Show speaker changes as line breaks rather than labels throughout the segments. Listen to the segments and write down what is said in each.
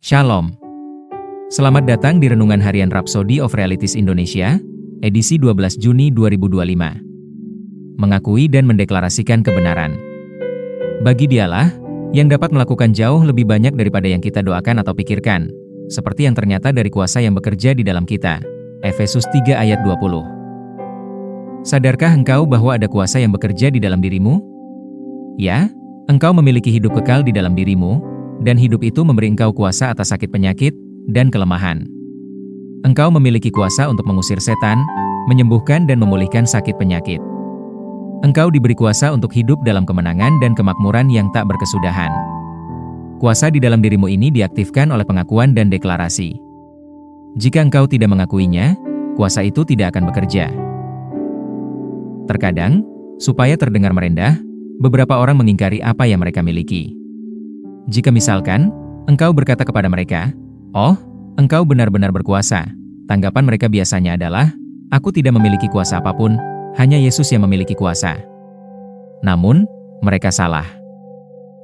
Shalom. Selamat datang di Renungan Harian Rhapsody of Realities Indonesia, edisi 12 Juni 2025. Mengakui dan mendeklarasikan kebenaran. Bagi Dialah, yang dapat melakukan jauh lebih banyak daripada yang kita doakan atau pikirkan, seperti yang ternyata dari kuasa yang bekerja di dalam kita. Efesus 3 ayat 20. Sadarkah engkau bahwa ada kuasa yang bekerja di dalam dirimu? Ya, engkau memiliki hidup kekal di dalam dirimu, dan hidup itu memberi engkau kuasa atas sakit penyakit dan kelemahan. Engkau memiliki kuasa untuk mengusir setan, menyembuhkan dan memulihkan sakit penyakit. Engkau diberi kuasa untuk hidup dalam kemenangan dan kemakmuran yang tak berkesudahan. Kuasa di dalam dirimu ini diaktifkan oleh pengakuan dan deklarasi. Jika engkau tidak mengakuinya, kuasa itu tidak akan bekerja. Terkadang, supaya terdengar merendah, beberapa orang mengingkari apa yang mereka miliki. Jika misalkan, engkau berkata kepada mereka, "Oh, engkau benar-benar berkuasa," tanggapan mereka biasanya adalah, "Aku tidak memiliki kuasa apapun, hanya Yesus yang memiliki kuasa." Namun, mereka salah.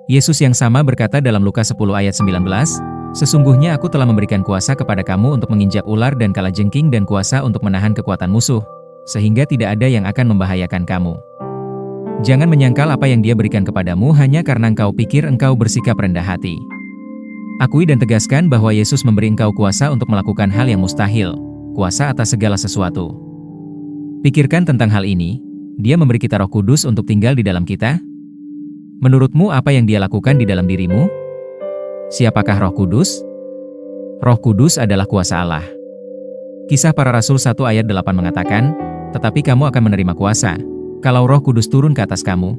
Yesus yang sama berkata dalam Lukas 10 ayat 19, "Sesungguhnya aku telah memberikan kuasa kepada kamu untuk menginjak ular dan kalajengking dan kuasa untuk menahan kekuatan musuh, sehingga tidak ada yang akan membahayakan kamu." Jangan menyangkal apa yang Dia berikan kepadamu hanya karena engkau pikir engkau bersikap rendah hati. Akui dan tegaskan bahwa Yesus memberi engkau kuasa untuk melakukan hal yang mustahil, kuasa atas segala sesuatu. Pikirkan tentang hal ini. Dia memberi kita Roh Kudus untuk tinggal di dalam kita. Menurutmu apa yang Dia lakukan di dalam dirimu? Siapakah Roh Kudus? Roh Kudus adalah kuasa Allah. Kisah Para Rasul 1 ayat 8 mengatakan, "Tetapi kamu akan menerima kuasa kalau Roh Kudus turun ke atas kamu."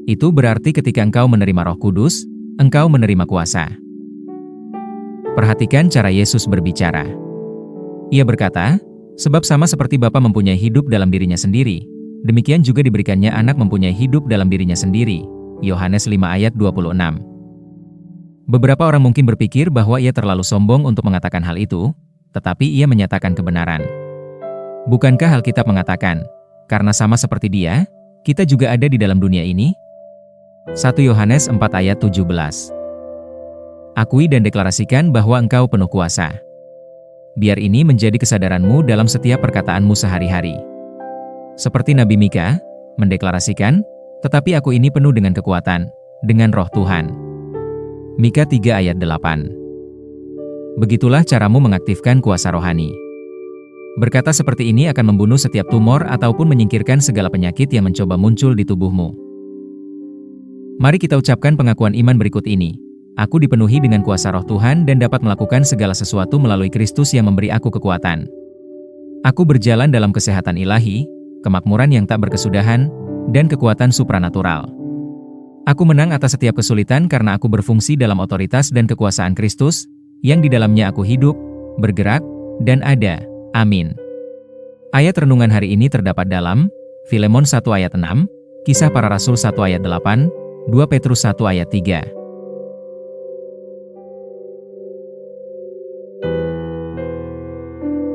Itu berarti ketika engkau menerima Roh Kudus, engkau menerima kuasa. Perhatikan cara Yesus berbicara. Ia berkata, "Sebab sama seperti Bapa mempunyai hidup dalam dirinya sendiri, demikian juga diberikannya anak mempunyai hidup dalam dirinya sendiri." Yohanes 5 ayat 26. Beberapa orang mungkin berpikir bahwa ia terlalu sombong untuk mengatakan hal itu, tetapi ia menyatakan kebenaran. Bukankah Alkitab mengatakan, karena sama seperti Dia, kita juga ada di dalam dunia ini? 1 Yohanes 4 ayat 17. Akui dan deklarasikan bahwa engkau penuh kuasa. Biar ini menjadi kesadaranmu dalam setiap perkataanmu sehari-hari. Seperti Nabi Mika, mendeklarasikan, "Tetapi aku ini penuh dengan kekuatan, dengan Roh Tuhan." Mika 3 ayat 8. Begitulah caramu mengaktifkan kuasa rohani. Berkata seperti ini akan membunuh setiap tumor ataupun menyingkirkan segala penyakit yang mencoba muncul di tubuhmu. Mari kita ucapkan pengakuan iman berikut ini. Aku dipenuhi dengan kuasa Roh Tuhan dan dapat melakukan segala sesuatu melalui Kristus yang memberi aku kekuatan. Aku berjalan dalam kesehatan ilahi, kemakmuran yang tak berkesudahan, dan kekuatan supranatural. Aku menang atas setiap kesulitan karena aku berfungsi dalam otoritas dan kekuasaan Kristus, yang di dalamnya aku hidup, bergerak, dan ada. Amin. Ayat renungan hari ini terdapat dalam Filemon 1 ayat 6, Kisah Para Rasul 1 ayat 8, 2 Petrus 1 ayat 3.